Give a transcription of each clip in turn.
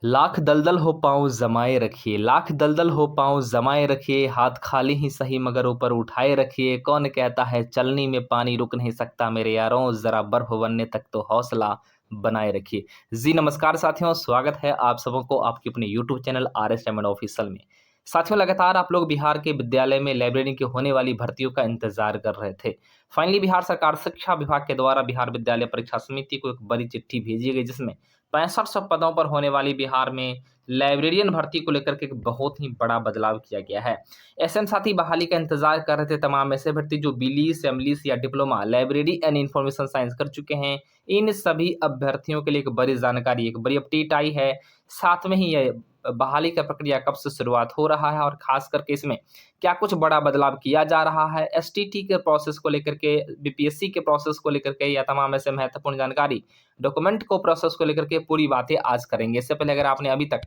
लाख दलदल हो पाँव जमाए रखिए, लाख दलदल हो पाँव जमाए रखिए, हाथ खाली ही सही मगर ऊपर उठाए रखिए। कौन कहता है चलनी में पानी रुक नहीं सकता मेरे यारों, ज़रा बर्फ़ बनने तक तो हौसला बनाए रखिए। जी नमस्कार साथियों, स्वागत है आप सबों को आपके अपने YouTube channel RS diamond official में। साथियों, लगातार आप लोग बिहार के विद्यालय में लाइब्रेरी की होने वाली भर्तियों का इंतज़ार कर रहे थे। फाइनली बिहार सरकार शिक्षा विभाग के द्वारा बिहार विद्यालय परीक्षा समिति को एक बड़ी चिट्ठी भेजी गई, जिसमें 6500 पदों पर होने वाली बिहार में लाइब्रेरियन भर्ती को लेकर के एक बहुत ही बड़ा बदलाव किया गया है। ऐसे में साथी बहाली का इंतजार कर रहे थे तमाम ऐसे भर्ती जो बीलीस, एमलीस या diploma library and information science कर चुके हैं। इन सभी अभ्यर्थियों के लिए एक बड़ी जानकारी, एक बड़ी अपडेट आई है। साथ में ही ये बहाली का प्रक्रिया कब से शुरुआत हो रहा है और खास करके इसमें क्या कुछ बड़ा बदलाव किया जा रहा है, एसटीटी के प्रोसेस को लेकर के, बीपीएससी के प्रोसेस को लेकर के, या तमाम ऐसे महत्वपूर्ण जानकारी, डॉक्यूमेंट को प्रोसेस को लेकर के पूरी बातें आज करेंगे। इससे पहले अगर आपने अभी तक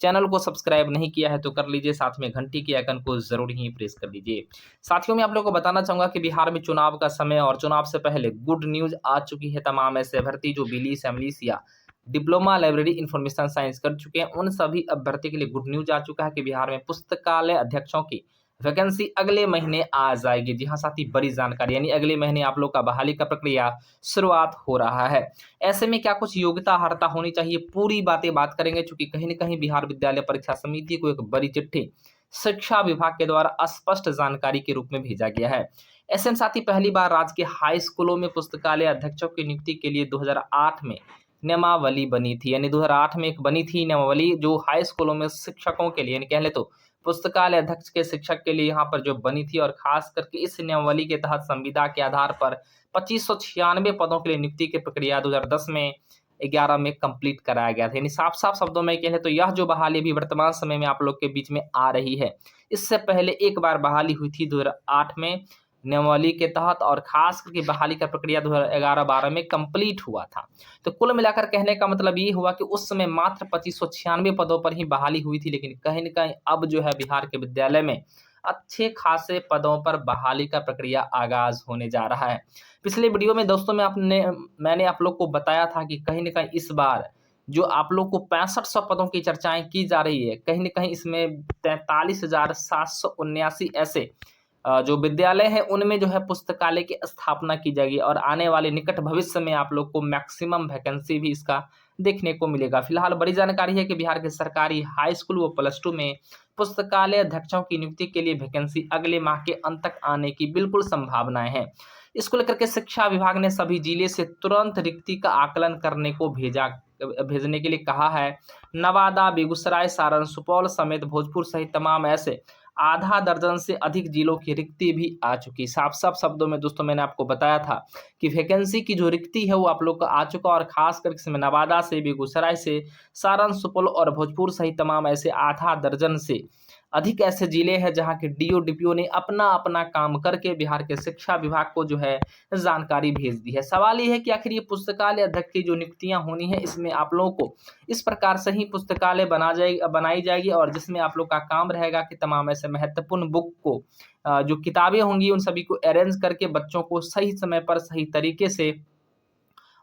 चैनल को सब्सक्राइब नहीं किया है तो कर लीजिए, साथ में घंटी के आइकन को जरूर ही प्रेस कर लीजिए। साथियों, मैं आप लोगों को बताना चाहूंगा कि बिहार में चुनाव का समय और चुनाव से पहले गुड न्यूज आ चुकी है। तमाम ऐसे अभ्यर्थी जो बीलीस, एमलीस या डिप्लोमा लाइब्रेरी इंफॉर्मेशन साइंस कर चुके हैं, उन सभी अभ्यर्थी के लिए गुड न्यूज आ चुका है कि बिहार में पुस्तकालय अध्यक्षों की वैकेंसी अगले महीने आ जाएगी। जी हाँ साथी, बड़ी जानकारी, यानी अगले महीने आप लोग का बहाली का प्रक्रिया शुरुआत हो रहा है। ऐसे में क्या कुछ योग्यता अर्हता होनी चाहिए, पूरी बात करेंगे, चूंकि कहीं न कहीं बिहार विद्यालय परीक्षा समिति को एक बड़ी चिट्ठी शिक्षा विभाग के द्वारा स्पष्ट जानकारी के रूप में भेजा गया है। ऐसे में साथ ही पहली बार राज्य के हाई स्कूलों में पुस्तकालय अध्यक्षों की नियुक्ति के लिए 2008 में नियमावली बनी थी, यानी 2008 में एक बनी थी नियमावली जो हाई स्कूलों में शिक्षकों के लिए, यानी कह ले तो पुस्तकालय अध्यक्ष के शिक्षक के लिए यहाँ पर जो बनी थी। और खास करके इस नियमावली के तहत संविदा के आधार पर 2596 पदों के लिए नियुक्ति की प्रक्रिया 2010 में 11 में कंप्लीट कराया गया था। यानी साफ-साफ शब्दों में कहें तो यह जो बहाली अभी वर्तमान समय में आप लोग के बीच में आ रही है, इससे पहले एक बार बहाली हुई थी 2008 में नियमावली के तहत, और खास करके बहाली का प्रक्रिया 2011-12 में कंप्लीट हुआ था। तो कुल मिलाकर कहने का मतलब ये हुआ कि उस समय मात्र 2596 पदों पर ही बहाली हुई थी, लेकिन कहीं न कहीं अब जो है बिहार के विद्यालय में अच्छे खासे पदों पर बहाली का प्रक्रिया आगाज़ होने जा रहा है। पिछले वीडियो में दोस्तों मैंने आप लोग को बताया था कि कहीं न कहीं इस बार जो आप लोग को 6500 पदों की चर्चाएँ की जा रही है, कहीं न कहीं इसमें 43,779 ऐसे जो विद्यालय हैं उनमें जो है पुस्तकालय की स्थापना की जाएगी, और आने वाले निकट भविष्य में आप लोग को मैक्सिमम वैकेंसी भी इसका देखने को मिलेगा। फिलहाल बड़ी जानकारी है कि बिहार के सरकारी हाई स्कूल व प्लस टू में पुस्तकालय अध्यक्षों की नियुक्ति के लिए वैकेंसी अगले माह के अंत तक आने की बिल्कुल संभावनाएं हैं। इसको लेकर के शिक्षा विभाग ने सभी जिले से तुरंत रिक्ति का आकलन करने को भेजने के लिए कहा है। नवादा, बेगूसराय, सारण, सुपौल समेत भोजपुर सहित तमाम ऐसे आधा दर्जन से अधिक जिलों की रिक्ति भी आ चुकी। साफ-साफ शब्दों में दोस्तों मैंने आपको बताया था कि वैकेंसी की जो रिक्ति है वो आप लोग का आ चुका, और खास करके इसमें नवादा से, बेगूसराय से, सारण, सुपौल और भोजपुर सहित तमाम ऐसे आधा दर्जन से अधिक ऐसे जिले हैं जहाँ के डीओ, डीपीओ ने अपना-अपना काम करके बिहार के शिक्षा विभाग को जो है जानकारी भेज दी है। सवाल ये है कि आखिर ये पुस्तकालय अध्यक्ष की जो नियुक्तियाँ होनी है, इसमें आप लोगों को इस प्रकार से ही पुस्तकालय बनाई जाएगी, और जिसमें आप लोग का काम रहेगा कि तमाम ऐसे महत्वपूर्ण बुक को जो किताबें होंगी उन सभी को अरेंज करके बच्चों को सही समय पर सही तरीके से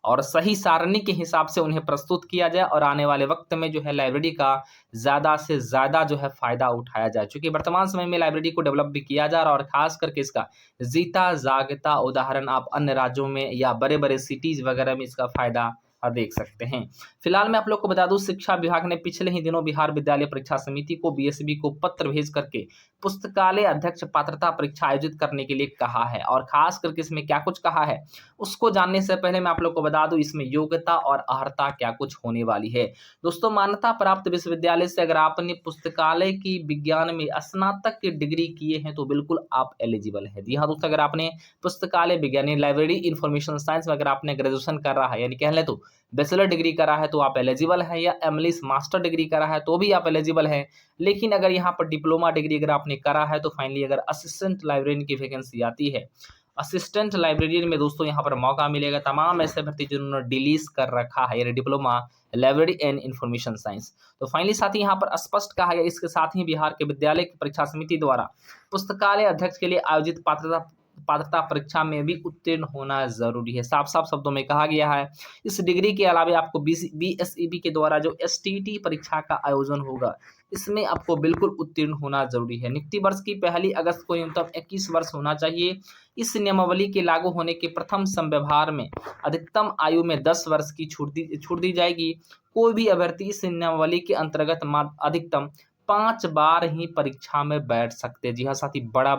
और सही सारणी के हिसाब से उन्हें प्रस्तुत किया जाए, और आने वाले वक्त में जो है लाइब्रेरी का ज़्यादा से ज़्यादा जो है फ़ायदा उठाया जाए। चूँकि वर्तमान समय में लाइब्रेरी को डेवलप भी किया जा रहा है, और ख़ास करके इसका जीता-जागता उदाहरण आप अन्य राज्यों में या बड़े-बड़े सिटीज़ वगैरह में इसका फ़ायदा देख सकते हैं। फिलहाल मैं आप लोग को बता दूँ, शिक्षा विभाग ने पिछले ही दिनों बिहार विद्यालय परीक्षा समिति को, बीएसबी को पत्र भेज करके पुस्तकालय अध्यक्ष पात्रता परीक्षा आयोजित करने के लिए कहा है, और ख़ास करके इसमें क्या कुछ कहा है उसको जानने से पहले मैं आप लोग को बता दूं इसमें योग्यता और अर्हता क्या कुछ होने वाली है। दोस्तों, मान्यता प्राप्त विश्वविद्यालय से अगर आपने पुस्तकालय की विज्ञान में स्नातक की डिग्री किए हैं तो बिल्कुल आप एलिजिबल है। जी हाँ दोस्तों, अगर आपने पुस्तकालय विज्ञान लाइब्रेरी इंफॉर्मेशन साइंस में अगर आपने ग्रेजुएशन कर रहा है, यानी कह लें तो बैचलर डिग्री करा है, तो आप एलिजिबल है, या एमलिस मास्टर डिग्री करा है तो भी आप एलिजिबल है। लेकिन अगर यहाँ पर डिप्लोमा डिग्री अगर आपने करा है तो फाइनली अगर असिस्टेंट लाइब्रेरियन की वैकेंसी आती है, असिस्टेंट लाइब्रेरियन में दोस्तों यहाँ पर मौका मिलेगा तमाम ऐसे भर्ती जिन्होंने डिलीज कर रखा है, यानी diploma library and information science. तो फाइनली साथ ही यहाँ पर स्पष्ट कहा गया, इसके साथ ही बिहार के विद्यालय की परीक्षा समिति द्वारा पुस्तकालय अध्यक्ष के लिए आयोजित पात्रता पात्रता परीक्षा में भी उत्तीर्ण होना ज़रूरी है। साफ-साफ शब्दों में कहा गया है। इस डिग्री के अलावा आपको बीएसईबी के द्वारा जो एसटीईटी परीक्षा का आयोजन होगा, इसमें आपको बिल्कुल उत्तीर्ण होना ज़रूरी है। नियुक्ति वर्ष की 1 अगस्त को न्यूनतम 21 वर्ष होना चाहिए। इस नियमावली के लागू होने के प्रथम समव्यवहार में अधिकतम आयु में 10 वर्ष की छूट दी जाएगी। कोई भी अभ्यर्थी इस नियमावली के अंतर्गत अधिकतम 5 बार ही परीक्षा में बैठ सकते हैं। जी हाँ साथी, बड़ा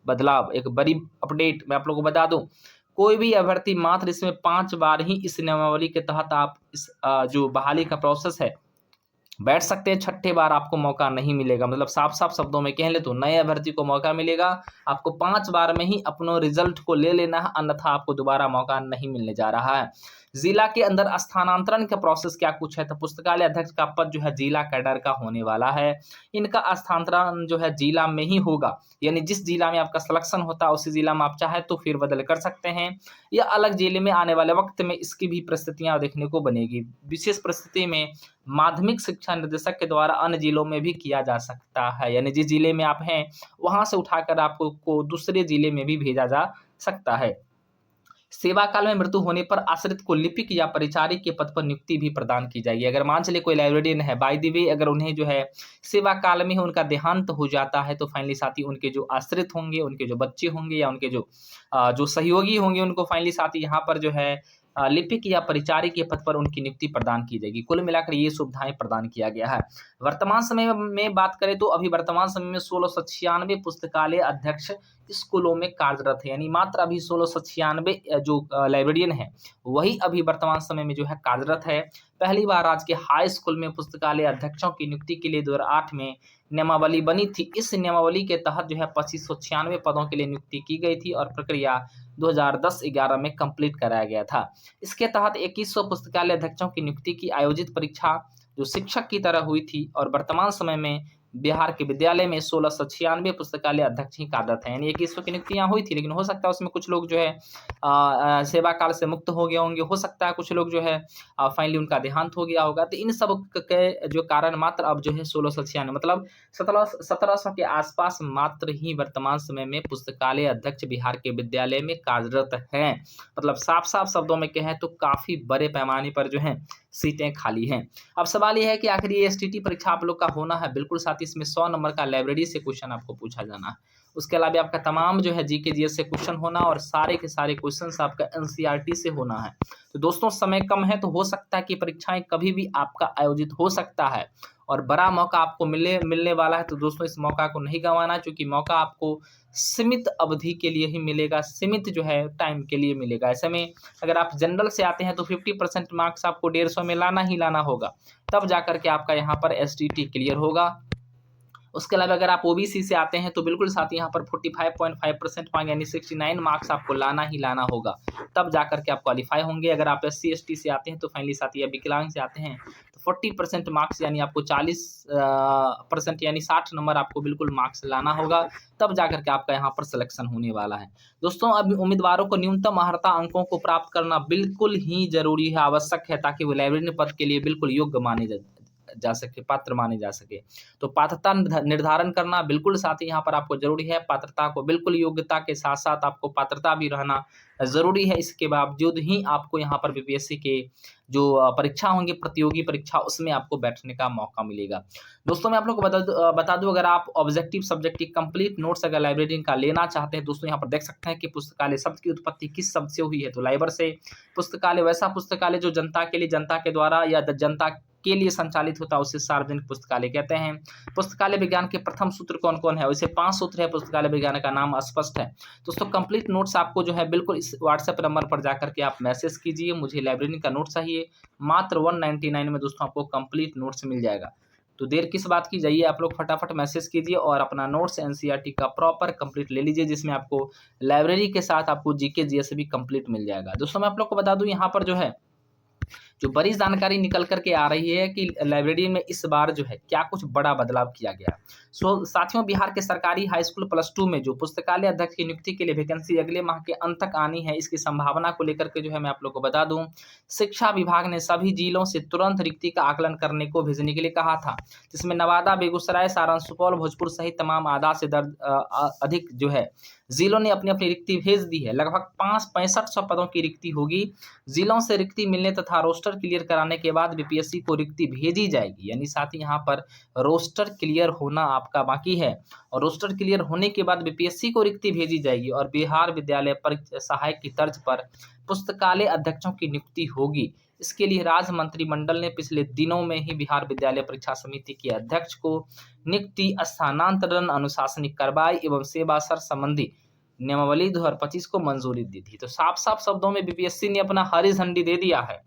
बदलाव, एक बड़ी अपडेट मैं आप लोगों को बता दूं। कोई भी अभ्यर्थी मात्र इसमें 5 बार ही इस नियमावली के तहत आप इस जो बहाली का प्रोसेस है बैठ सकते हैं। छठे बार आपको मौका नहीं मिलेगा। मतलब साफ-साफ शब्दों में कह ले तो नए अभ्यर्थी को मौका मिलेगा। आपको 5 बार में ही अपने रिजल्ट को ले लेना है, अन्यथा आपको दोबारा मौका नहीं मिलने जा रहा है। जिला के अंदर स्थानांतरण का प्रोसेस क्या कुछ है, तो पुस्तकालय अध्यक्ष का पद जो है जिला कैडर का होने वाला है। इनका स्थानांतरण जो है जिला में ही होगा, यानी जिस जिला में आपका सिलेक्शन होता है उसी जिला में आप चाहे तो फेरबदल कर सकते हैं, या अलग जिले में आने वाले वक्त में इसकी भी परिस्थितियां देखने को बनेगी। विशेष परिस्थिति में माध्यमिक शिक्षा निर्देशक के द्वारा अन्य जिलों में भी किया जा सकता है, यानी जिस जिले में आप हैं वहां से उठाकर आपको दूसरे जिले में भी भेजा जा सकता है। सेवा काल में मृत्यु होने पर आश्रित को लिपिक या परिचारिक के पद पर नियुक्ति भी प्रदान की जाएगी। अगर मान चले कोई लाइब्रेरियन है, बाय द वे अगर उन्हें जो है सेवा काल में उनका देहांत हो जाता है, तो फाइनली साथी उनके जो आश्रित होंगे, उनके जो बच्चे होंगे या उनके जो सहयोगी होंगे, उनको फाइनली साथी यहाँ पर जो है लिपिक या परिचारिक के पद पर उनकी नियुक्ति प्रदान की जाएगी। कुल मिलाकर ये सुविधाएं प्रदान किया गया है। वर्तमान समय में बात करें तो अभी वर्तमान समय में 1696 पुस्तकालय अध्यक्ष स्कूलों में कार्यरत है, यानी मात्र अभी 1696 जो लाइब्रेरियन है वही अभी वर्तमान समय में जो है कार्यरत है। पहली बार आज के हाई स्कूल में पुस्तकालय अध्यक्षों की नियुक्ति के लिए 2008 में नियमावली बनी थी। इस नियमावली के तहत जो है 2596 पदों के लिए नियुक्ति की गई थी और प्रक्रिया 2010-11 में कंप्लीट कराया गया था। इसके तहत 2100 पुस्तकालय अध्यक्षों की नियुक्ति की आयोजित परीक्षा जो शिक्षक की तरह हुई थी, और वर्तमान समय में बिहार के विद्यालय में 1696 पुस्तकालय अध्यक्ष ही कार्यरत हैं। यानी 2100 की नियुक्तियां हुई थी, लेकिन हो सकता है उसमें कुछ लोग जो है सेवा काल से मुक्त हो गए होंगे, हो सकता है कुछ लोग जो है फाइनली उनका देहांत हो गया होगा। तो इन सब के जो कारण मात्र अब जो है 1696 मतलब 1700 के आसपास मात्र ही वर्तमान समय में पुस्तकालय अध्यक्ष बिहार के विद्यालय में कार्यरत हैं। मतलब साफ-साफ शब्दों में कहें तो काफी बड़े पैमाने पर जो है सीटें खाली हैं। अब सवाल ये है कि आखिर ये एसटीटी परीक्षा आप लोग का होना है, बिल्कुल साथ ही इसमें 100 नंबर का लाइब्रेरी से क्वेश्चन आपको पूछा जाना है। उसके अलावा आपका तमाम जो है जीके जीएस से क्वेश्चन होना, और सारे के सारे क्वेश्चंस आपका एनसीईआरटी से होना है। तो दोस्तों समय कम है, तो हो सकता है कि परीक्षाएं कभी भी आपका आयोजित हो सकता है, और बड़ा मौका आपको मिलने वाला है। तो दोस्तों इस मौका को नहीं गंवाना, क्योंकि मौका आपको सीमित अवधि के लिए ही मिलेगा, सीमित जो है टाइम के लिए मिलेगा। ऐसे में अगर आप जनरल से आते हैं तो 50% मार्क्स आपको 150 में लाना ही लाना होगा, तब जाकर के आपका यहाँ पर एसटीटी क्लियर होगा। उसके अलावा अगर आप ओबीसी से आते हैं तो बिल्कुल साथ यहाँ पर 45.5% मार्क्स यानी 69 मार्क्स आपको लाना ही लाना होगा, तब जाकर के आप क्वालिफाई होंगे। अगर आप एससी एसटी से आते हैं तो फाइनली साथ या विकलांग से आते हैं तो 40% मार्क्स यानी आपको 40% यानी 60 नंबर आपको बिल्कुल मार्क्स लाना होगा, तब जाकर के आपका यहाँ पर सिलेक्शन होने वाला है। दोस्तों अब उम्मीदवारों को न्यूनतम अर्हता अंकों को प्राप्त करना बिल्कुल ही जरूरी है, आवश्यक है, ताकि वो लाइब्रेरियन पद के लिए बिल्कुल योग्य माने जा सके, पात्र माने जा सके। तो पात्रता निर्धारण करना बिल्कुल साथ ही यहाँ पर आपको जरूरी है। पात्रता को बिल्कुल योग्यता के साथ साथ आपको पात्रता भी रहना जरूरी है। इसके बावजूद ही आपको यहाँ पर बीपीएससी के जो परीक्षा होंगी, प्रतियोगी परीक्षा, उसमें आपको बैठने का मौका मिलेगा। दोस्तों मैं आप लोग को बता दूं, अगर आप ऑब्जेक्टिव सब्जेक्ट की कंप्लीट नोट्स अगर लाइब्रेरियन का लेना चाहते हैं, दोस्तों यहाँ पर देख सकते हैं कि पुस्तकालय शब्द की उत्पत्ति किस शब्द से हुई है। तो लाइबर से पुस्तकालय वैसा पुस्तकालय जो जनता के लिए, जनता के द्वारा या जनता के लिए संचालित होता है, उसे सार्वजनिक पुस्तकालय कहते हैं। पुस्तकालय विज्ञान के प्रथम सूत्र कौन कौन है, वैसे 5 सूत्र है। पुस्तकालय विज्ञान का नाम अस्पष्ट है। दोस्तों कंप्लीट नोट्स आपको जो है बिल्कुल इस व्हाट्सएप नंबर पर जाकर के आप मैसेज कीजिए, मुझे लाइब्रेरी का नोट चाहिए। मात्र 199 में दोस्तों आपको कंप्लीट नोट्स मिल जाएगा। तो देर किस बात की, जाइए आप लोग फटाफट मैसेज कीजिए और अपना नोट्स एनसीईआरटी का प्रॉपर कंप्लीट ले लीजिए, जिसमें आपको लाइब्रेरी के साथ आपको जीके जीएस भी कंप्लीट मिल जाएगा। दोस्तों मैं आप लोग को बता दूं, यहाँ पर जो जो बड़ी जानकारी निकल कर के आ रही है कि लाइब्रेरी में इस बार जो है क्या कुछ बड़ा बदलाव किया गया। साथियों, बिहार के सरकारी हाई स्कूल +2 में जो पुस्तकालय अध्यक्ष की नियुक्ति के लिए वैकेंसी अगले माह के अंत तक आनी है, इसकी संभावना को लेकर के जो है मैं आप लोग को बता दूं, शिक्षा विभाग ने सभी जिलों से तुरंत रिक्ति का आकलन करने को भेजने के लिए कहा था, जिसमें नवादा, बेगूसराय, सारण, सुपौल, भोजपुर सहित तमाम आधा से दर्ज अधिक जो है जिलों ने अपनी अपनी रिक्ति भेज दी है। लगभग 6500 पदों की रिक्ति होगी। जिलों से रिक्ति मिलने तथा रोस्टर क्लियर कराने के बाद बीपीएससी को रिक्ति भेजी जाएगी। यानी साथ ही यहाँ पर रोस्टर क्लियर होना आपका बाकी है और रोस्टर क्लियर होने के बाद बीपीएससी को रिक्ति भेजी जाएगी और बिहार विद्यालय परीक्षा सहायक की तर्ज पर पुस्तकालय अध्यक्षों की नियुक्ति होगी। इसके लिए राज्य मंत्रिमंडल ने पिछले दिनों में ही बिहार विद्यालय परीक्षा समिति के अध्यक्ष को नियुक्ति, स्थानांतरण, अनुशासनिक कार्रवाई एवं सेवाशर्त संबंधी नियमावली 2025 को मंजूरी दी थी। तो साफ साफ शब्दों में बीपीएससी ने अपना हरी झंडी दे दिया है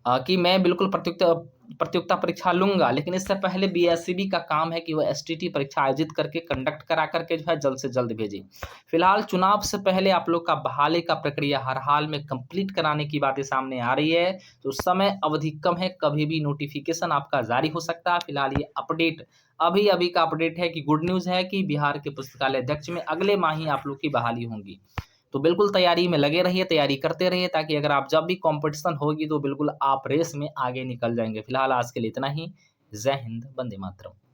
कि मैं बिल्कुल प्रतियोगिता परीक्षा लूंगा, लेकिन इससे पहले बीएससीबी का काम है कि वह एसटीटी परीक्षा आयोजित करके कंडक्ट करा करके जो है जल्द से जल्द भेजे। फिलहाल चुनाव से पहले आप लोग का बहाली का प्रक्रिया हर हाल में कंप्लीट कराने की बातें सामने आ रही है, तो समय अवधि कम है, कभी भी नोटिफिकेशन आपका जारी हो सकता है। फिलहाल ये अपडेट अभी का अपडेट है कि गुड न्यूज़ है कि बिहार के पुस्तकालय अध्यक्ष में अगले माह ही आप लोग की बहाली होंगी। तो बिल्कुल तैयारी में लगे रहिए, तैयारी करते रहिए, ताकि अगर आप जब भी कंपटीशन होगी तो बिल्कुल आप रेस में आगे निकल जाएंगे। फिलहाल आज के लिए इतना ही। जय हिंद, वंदे मातरम।